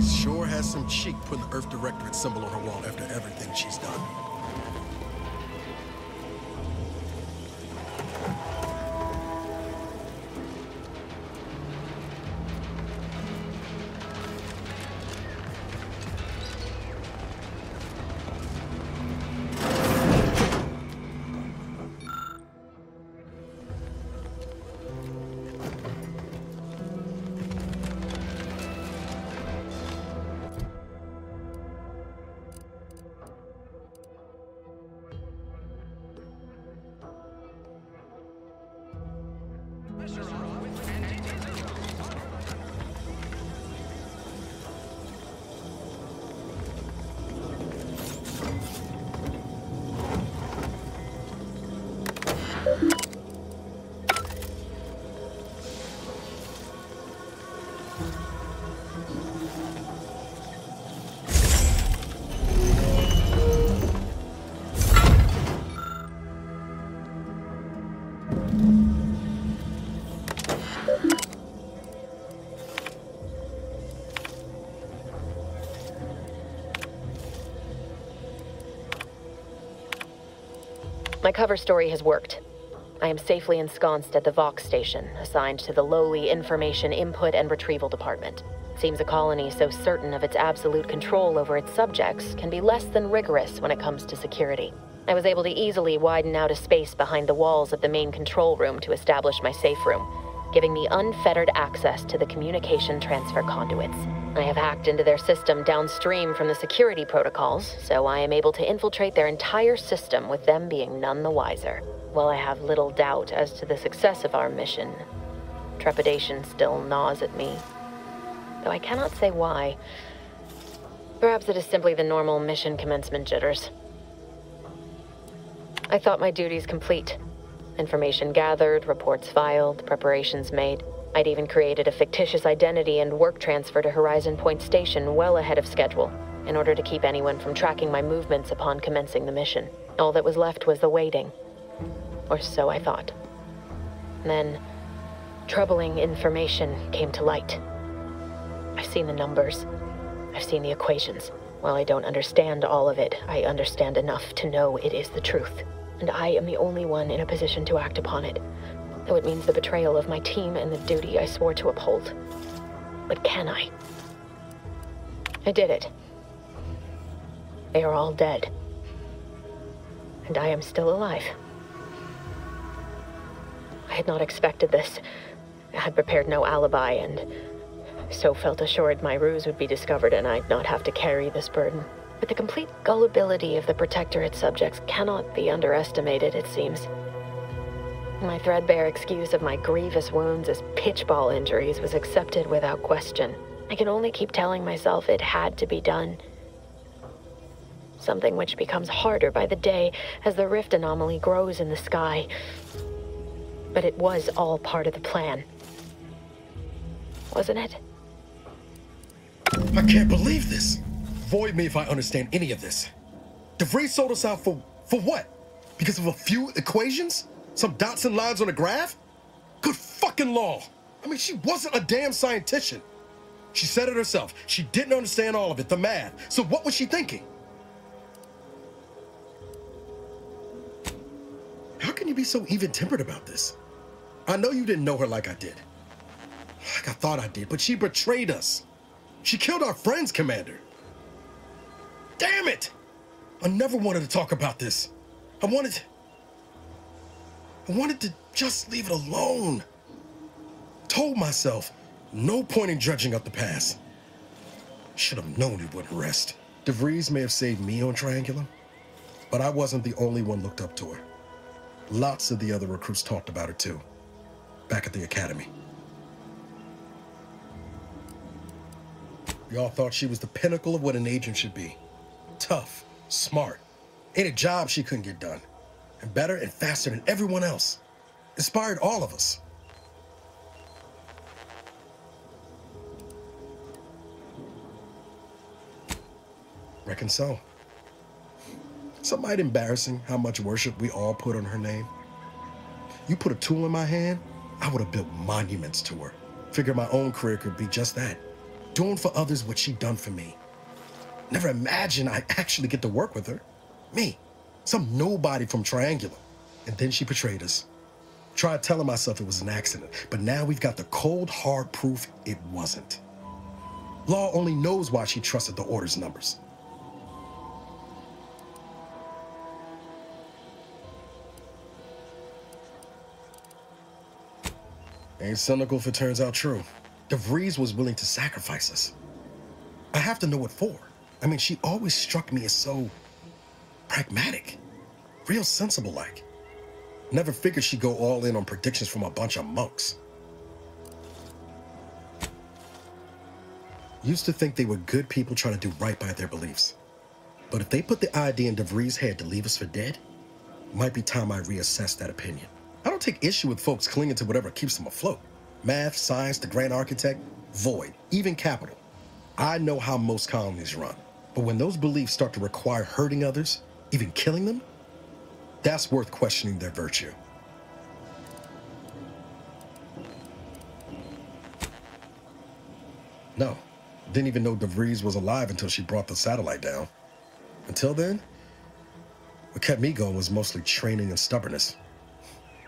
Sure has some cheek putting the Earth Directorate symbol on her wall after everything she's done. My cover story has worked. I am safely ensconced at the Vox station, assigned to the lowly Information Input and Retrieval Department. Seems a colony so certain of its absolute control over its subjects can be less than rigorous when it comes to security. I was able to easily widen out a space behind the walls of the main control room to establish my safe room, giving me unfettered access to the communication transfer conduits. I have hacked into their system downstream from the security protocols, so I am able to infiltrate their entire system with them being none the wiser. While I have little doubt as to the success of our mission, trepidation still gnaws at me, though I cannot say why. Perhaps it is simply the normal mission commencement jitters. I thought my duties complete. Information gathered, reports filed, preparations made. I'd even created a fictitious identity and work transfer to Horizon Point Station well ahead of schedule, in order to keep anyone from tracking my movements upon commencing the mission. All that was left was the waiting. Or so I thought. Then, troubling information came to light. I've seen the numbers. I've seen the equations. While I don't understand all of it, I understand enough to know it is the truth. And I am the only one in a position to act upon it, though it means the betrayal of my team and the duty I swore to uphold. But can I? I did it. They are all dead. And I am still alive. I had not expected this. I had prepared no alibi, and so felt assured my ruse would be discovered and I'd not have to carry this burden. But the complete gullibility of the Protectorate subjects cannot be underestimated, it seems. My threadbare excuse of my grievous wounds as pitchball injuries was accepted without question. I can only keep telling myself it had to be done. Something which becomes harder by the day as the rift anomaly grows in the sky. But it was all part of the plan. Wasn't it? I can't believe this. Void me if I understand any of this. DeVries sold us out for what? Because of a few equations? Some dots and lines on a graph? Good fucking law. I mean, she wasn't a damn scientist. She said it herself. She didn't understand all of it, the math. So what was she thinking? How can you be so even-tempered about this? I know you didn't know her like I did. Like I thought I did, but she betrayed us. She killed our friends, Commander. Damn it! I never wanted to talk about this. I wanted to just leave it alone. Told myself, no point in dredging up the past. Should have known it wouldn't rest. DeVries may have saved me on Triangulum, but I wasn't the only one looked up to her. Lots of the other recruits talked about her too, back at the academy. We all thought she was the pinnacle of what an agent should be. Tough, smart, ain't a job she couldn't get done. And better and faster than everyone else. Inspired all of us. Reckon so. Something might embarrassing how much worship we all put on her name. You put a tool in my hand, I would have built monuments to her. Figured my own career could be just that. doing for others what she done for me. Never imagined I'd actually get to work with her. Me, some nobody from Triangular. And then she betrayed us. Tried telling myself it was an accident, but now we've got the cold, hard proof it wasn't. Law only knows why she trusted the Order's numbers. Ain't cynical if it turns out true. DeVries was willing to sacrifice us. I have to know what for. I mean, she always struck me as so pragmatic, real sensible-like. Never figured she'd go all in on predictions from a bunch of monks. Used to think they were good people trying to do right by their beliefs. But if they put the idea in DeVries' head to leave us for dead, might be time I reassess that opinion. I don't take issue with folks clinging to whatever keeps them afloat. Math, science, the grand architect, void, even capital. I know how most colonies run. But when those beliefs start to require hurting others, even killing them, that's worth questioning their virtue. No, didn't even know DeVries was alive until she brought the satellite down. Until then, what kept me going was mostly training and stubbornness.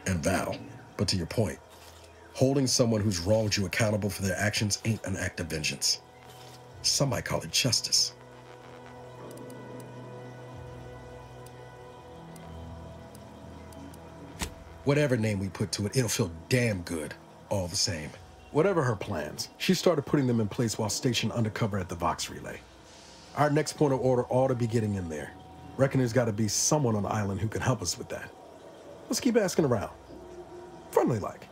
And Val. But to your point, holding someone who's wronged you accountable for their actions ain't an act of vengeance. Some might call it justice. Whatever name we put to it, it'll feel damn good, all the same. Whatever her plans, she started putting them in place while stationed undercover at the Vox Relay. Our next point of order ought to be getting in there. Reckon there's got to be someone on the island who can help us with that. Let's keep asking around. Friendly-like.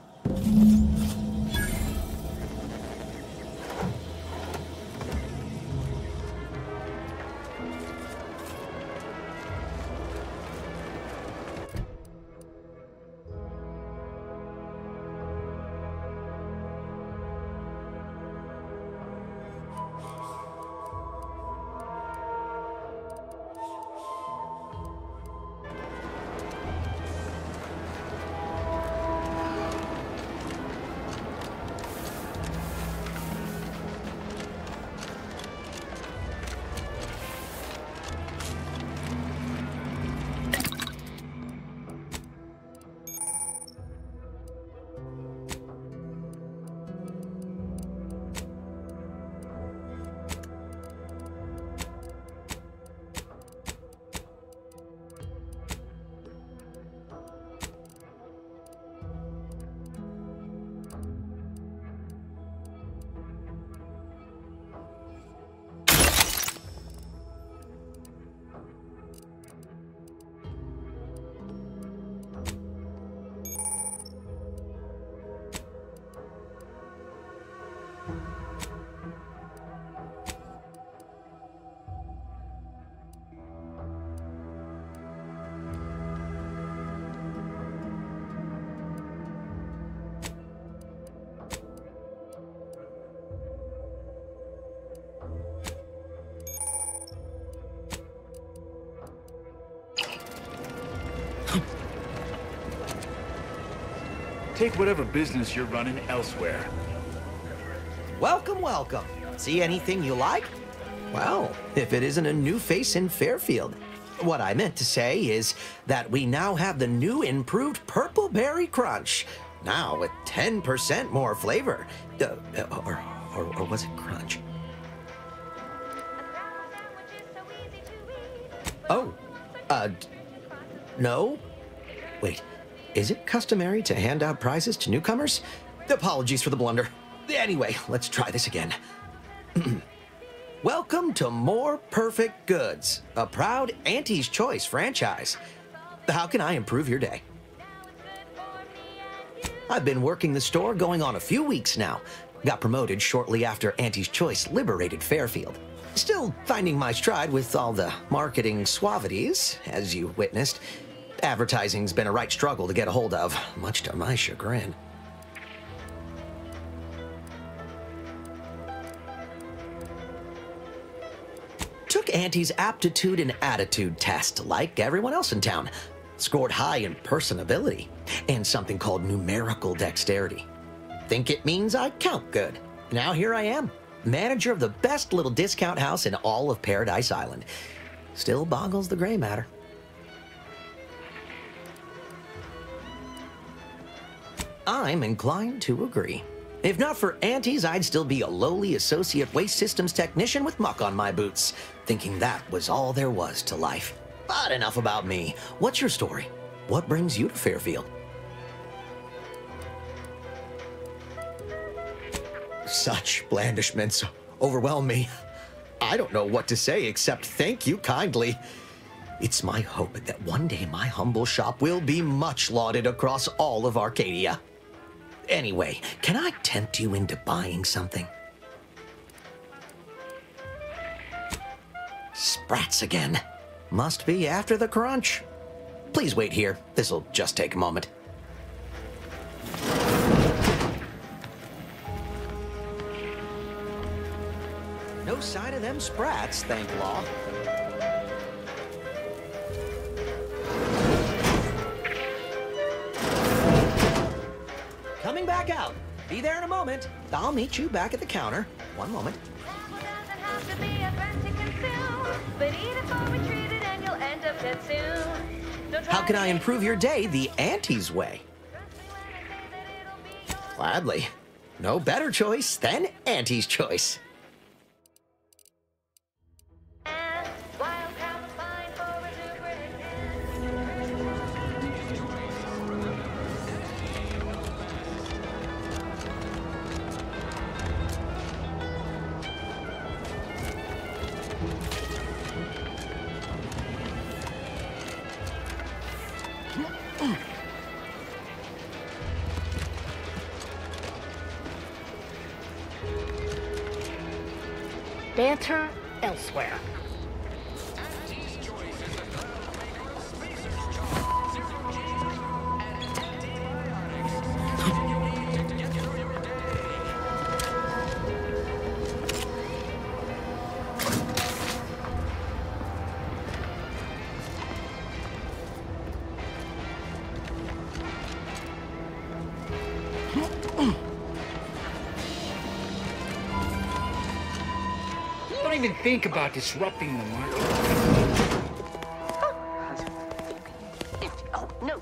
Take whatever business you're running elsewhere. Welcome, welcome. See anything you like? Well, if it isn't a new face in Fairfield. What I meant to say is that we now have the new improved Purple Berry Crunch. Now with 10% more flavor. Or was it crunch? Oh, no? Wait, is it customary to hand out prizes to newcomers? Apologies for the blunder. Anyway, let's try this again. Welcome to More Perfect Goods, a proud Auntie's Choice franchise. How can I improve your day? I've been working the store going on a few weeks now. Got promoted shortly after Auntie's Choice liberated Fairfield. Still finding my stride with all the marketing suavities, as you witnessed. Advertising's been a right struggle to get a hold of, much to my chagrin. Took Auntie's aptitude and attitude test, like everyone else in town. Scored high in personability, and something called numerical dexterity. Think it means I count good. Now here I am. manager of the best little discount house in all of Paradise Island. Still boggles the gray matter. I'm inclined to agree. If not for aunties, I'd still be a lowly associate waste systems technician with muck on my boots, thinking that was all there was to life. But enough about me. What's your story? What brings you to Fairfield? Such blandishments overwhelm me. I don't know what to say except thank you kindly. It's my hope that one day my humble shop will be much lauded across all of Arcadia. Anyway, can I tempt you into buying something? Sprats again. Must be after the crunch. Please wait here. This'll just take a moment. No sign of them sprats, thank law. Coming back out. Be there in a moment. I'll meet you back at the counter. One moment. How can I improve your day the Auntie's way? Gladly. No better choice than Auntie's choice. Banter elsewhere. Don't even think about disrupting the market. Oh, no.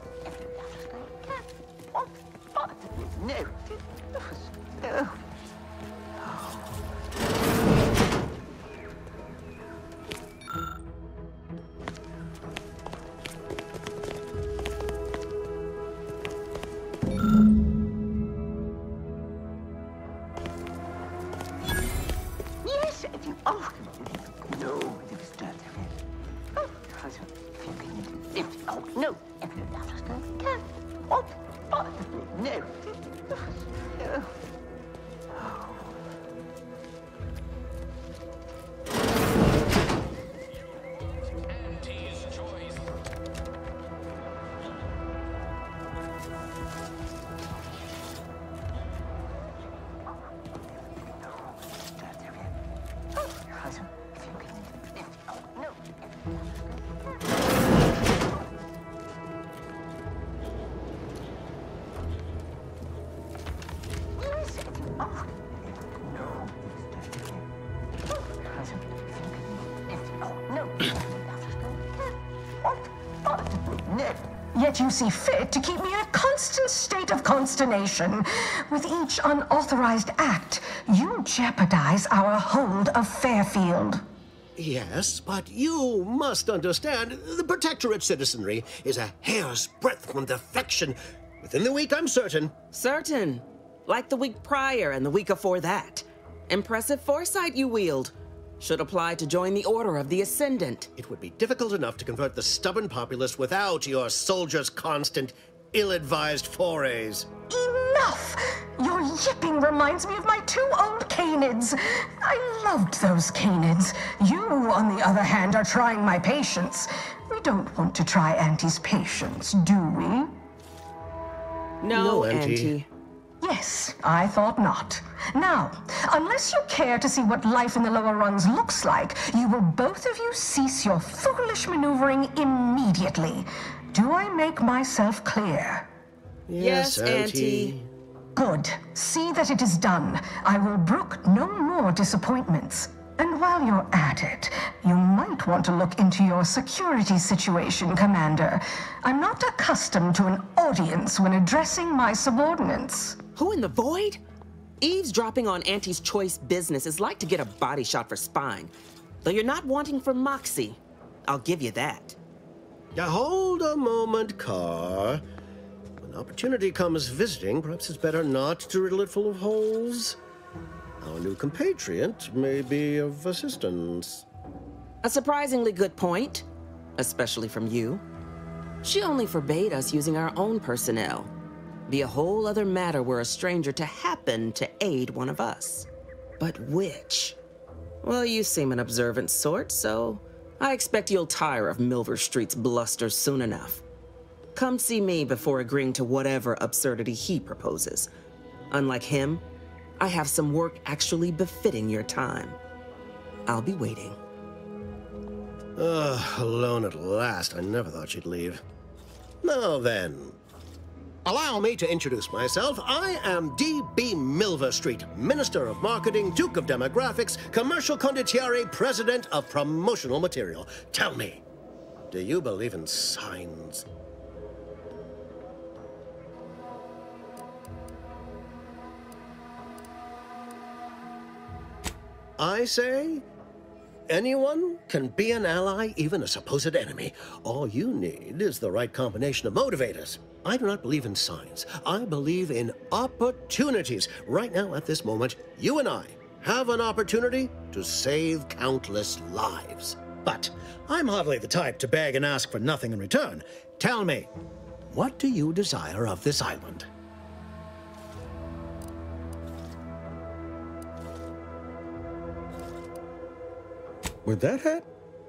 No. Yet you see fit to keep me in a constant state of consternation. With each unauthorized act, you jeopardize our hold of Fairfield. Yes, but you must understand, the Protectorate citizenry is a hair's breadth from defection. Within the week, I'm certain. Certain. Like the week prior and the week before that. Impressive foresight you wield. Should apply to join the Order of the Ascendant. It would be difficult enough to convert the stubborn populace without your soldiers' constant, ill-advised forays. Enough! Your yipping reminds me of my 2 old canids. I loved those canids. You, on the other hand, are trying my patience. We don't want to try Auntie's patience, do we? No, Auntie. Auntie. Yes, I thought not. Now, unless you care to see what life in the lower rungs looks like, you will both of you cease your foolish maneuvering immediately. Do I make myself clear? Yes, Auntie. Good. See that it is done. I will brook no more disappointments. And while you're at it, you might want to look into your security situation, Commander. I'm not accustomed to an audience when addressing my subordinates. Who in the void? Eavesdropping on Auntie's choice business is like to get a body shot for spying. Though you're not wanting for moxie. I'll give you that. Now hold a moment, Carr. When opportunity comes visiting, perhaps it's better not to riddle it full of holes. Our new compatriot may be of assistance. A surprisingly good point, especially from you. She only forbade us using our own personnel. Be a whole other matter were a stranger to happen to aid one of us. But which? Well, you seem an observant sort, so I expect you'll tire of Milver Street's bluster soon enough. Come see me before agreeing to whatever absurdity he proposes. Unlike him, I have some work actually befitting your time. I'll be waiting. Alone at last. I never thought she'd leave. Now then, allow me to introduce myself. I am D.B. Milver Street, Minister of Marketing, Duke of Demographics, Commercial Condottiere, President of Promotional Material. Tell me, do you believe in signs? I say, anyone can be an ally, even a supposed enemy. All you need is the right combination of motivators. I do not believe in signs. I believe in opportunities. Right now, at this moment, you and I have an opportunity to save countless lives. But I'm hardly the type to beg and ask for nothing in return. Tell me, what do you desire of this island? With that hat?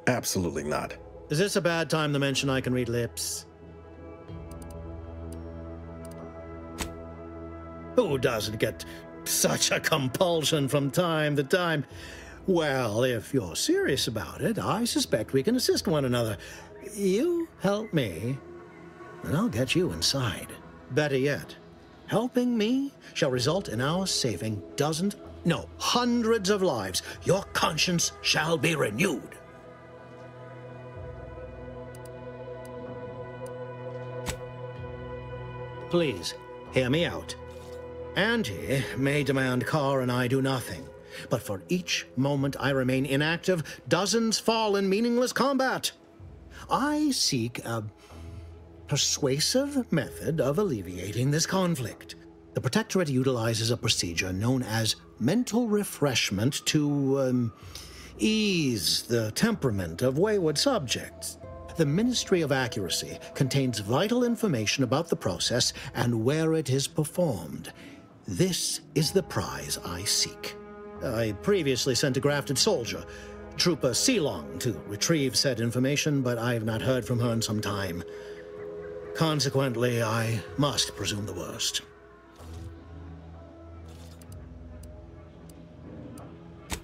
Absolutely not. Is this a bad time to mention I can read lips? Who doesn't get such a compulsion from time to time? Well, if you're serious about it, I suspect we can assist one another. You help me, and I'll get you inside. Better yet, helping me shall result in our saving dozens, no, hundreds of lives. Your conscience shall be renewed. Please, hear me out. Auntie may demand Carr and I do nothing, but for each moment I remain inactive, dozens fall in meaningless combat. I seek a persuasive method of alleviating this conflict. The Protectorate utilizes a procedure known as mental refreshment to ease the temperament of wayward subjects. The Ministry of Accuracy contains vital information about the process and where it is performed. This is the prize I seek. I previously sent a grafted soldier, Trooper Sealong, to retrieve said information, but I have not heard from her in some time. Consequently, I must presume the worst.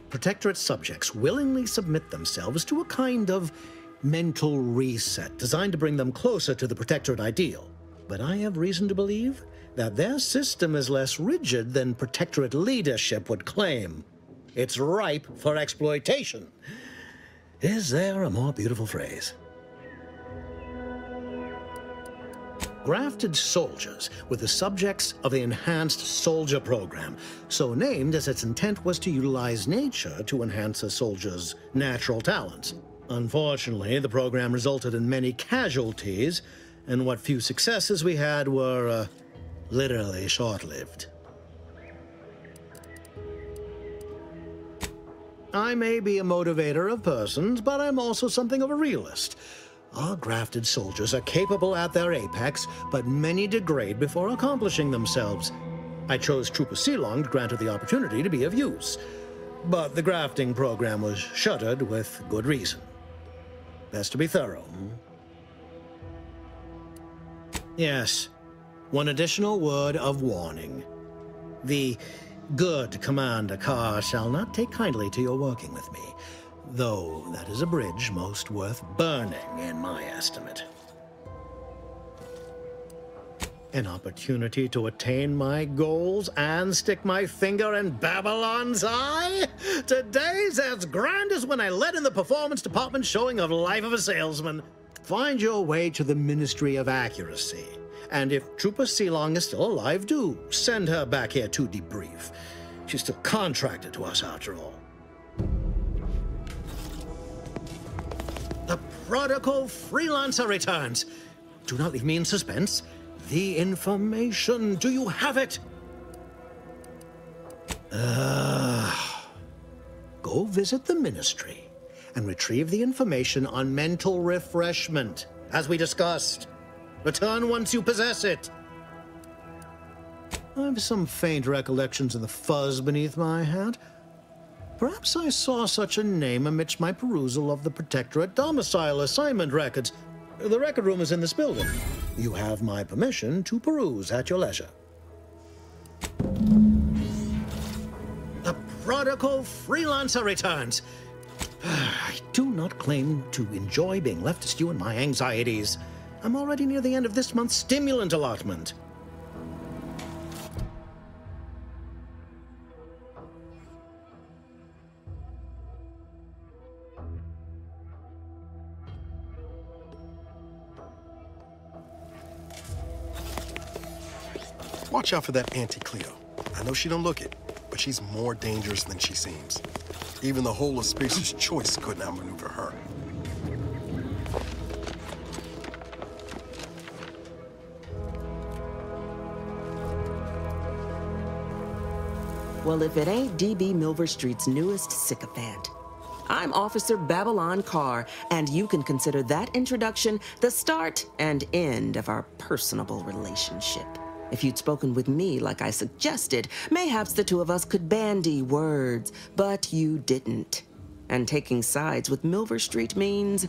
Protectorate subjects willingly submit themselves to a kind of mental reset designed to bring them closer to the Protectorate ideal. But I have reason to believe that their system is less rigid than Protectorate leadership would claim. It's ripe for exploitation. Is there a more beautiful phrase? Grafted soldiers were the subjects of the Enhanced Soldier Program, so named as its intent was to utilize nature to enhance a soldier's natural talents. Unfortunately, the program resulted in many casualties, and what few successes we had were, literally short-lived. I may be a motivator of persons, but I'm also something of a realist. Our grafted soldiers are capable at their apex, but many degrade before accomplishing themselves. I chose Trooper Sealong to grant her the opportunity to be of use, but the grafting program was shuttered with good reason. Best to be thorough. Yes, one additional word of warning. The good Commander Carr shall not take kindly to your working with me, though that is a bridge most worth burning in my estimate. An opportunity to attain my goals and stick my finger in Babylon's eye? Today's as grand as when I led in the performance department showing of Life of a Salesman. Find your way to the Ministry of Accuracy. And if Trooper Sealong is still alive, do send her back here to debrief. She's still contracted to us after all. The prodigal freelancer returns. Do not leave me in suspense. The information, do you have it? Go visit the ministry and retrieve the information on mental refreshment, as we discussed. Return once you possess it. I have some faint recollections of the fuzz beneath my hat. Perhaps I saw such a name amidst my perusal of the Protectorate domicile assignment records. The record room is in this building. You have my permission to peruse at your leisure. The prodigal freelancer returns. I do not claim to enjoy being left to stew in my anxieties. I'm already near the end of this month's stimulant allotment. Watch out for that Auntie Cleo. I know she don't look it, but she's more dangerous than she seems. Even the whole of Spacer's Choice couldn't outmaneuver her. Well, if it ain't D.B. Milver Street's newest sycophant. I'm Officer Babylon Carr, and you can consider that introduction the start and end of our personable relationship. If you'd spoken with me like I suggested, mayhaps the two of us could bandy words, but you didn't. And taking sides with Milver Street means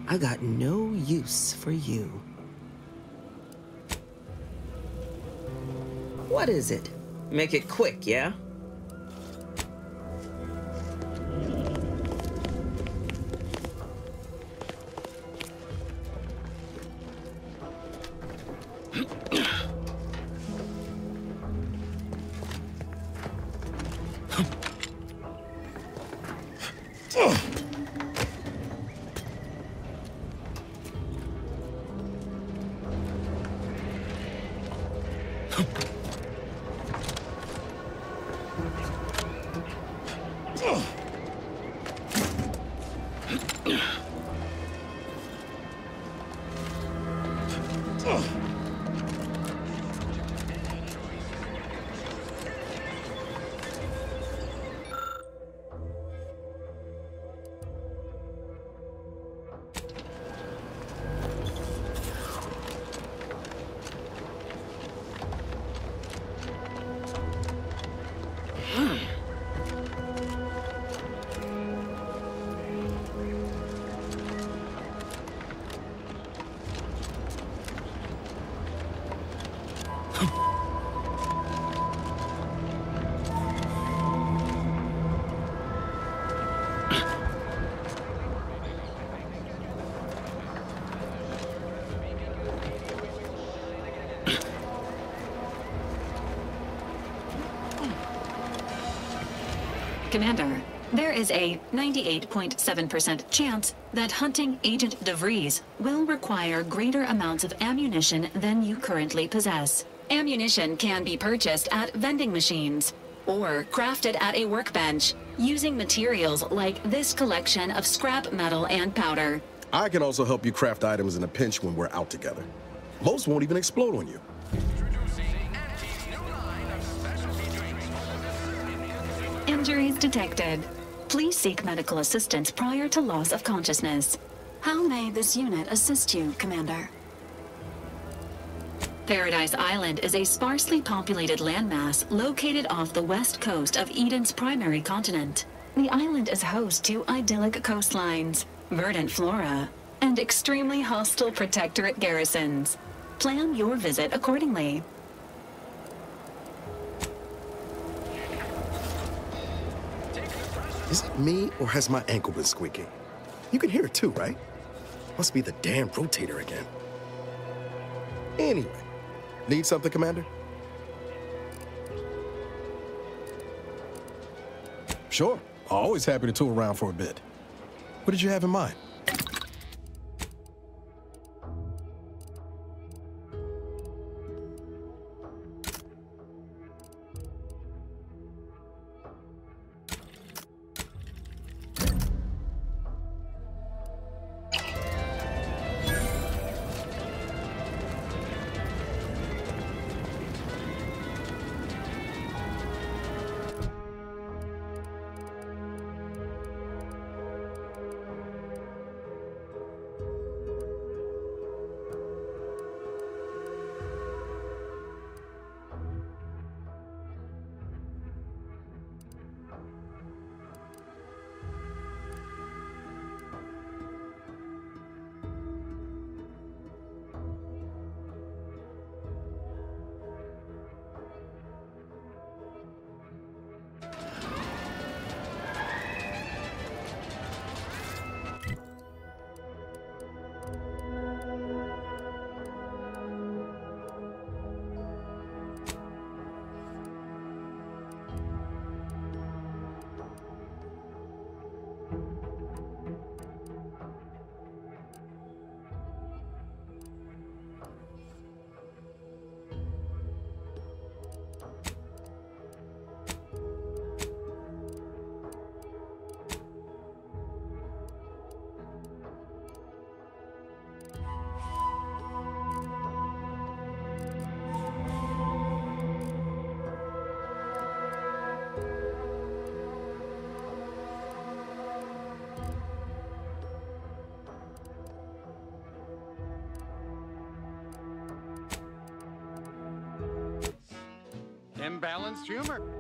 I got no use for you. What is it? Make it quick, yeah? Commander, there is a 98.7% chance that hunting Agent DeVries will require greater amounts of ammunition than you currently possess. Ammunition can be purchased at vending machines or crafted at a workbench using materials like this collection of scrap metal and powder. I can also help you craft items in a pinch when we're out together. Most won't even explode on you. Injuries detected. Please seek medical assistance prior to loss of consciousness. How may this unit assist you, Commander? Paradise Island is a sparsely populated landmass located off the west coast of Eden's primary continent. The island is host to idyllic coastlines, verdant flora, and extremely hostile Protectorate garrisons. Plan your visit accordingly. Is it me, or has my ankle been squeaking? You can hear it too, right? Must be the damn rotator again. Anyway, Need something, Commander? Sure. Always happy to tool around for a bit. What did you have in mind? Imbalanced humor.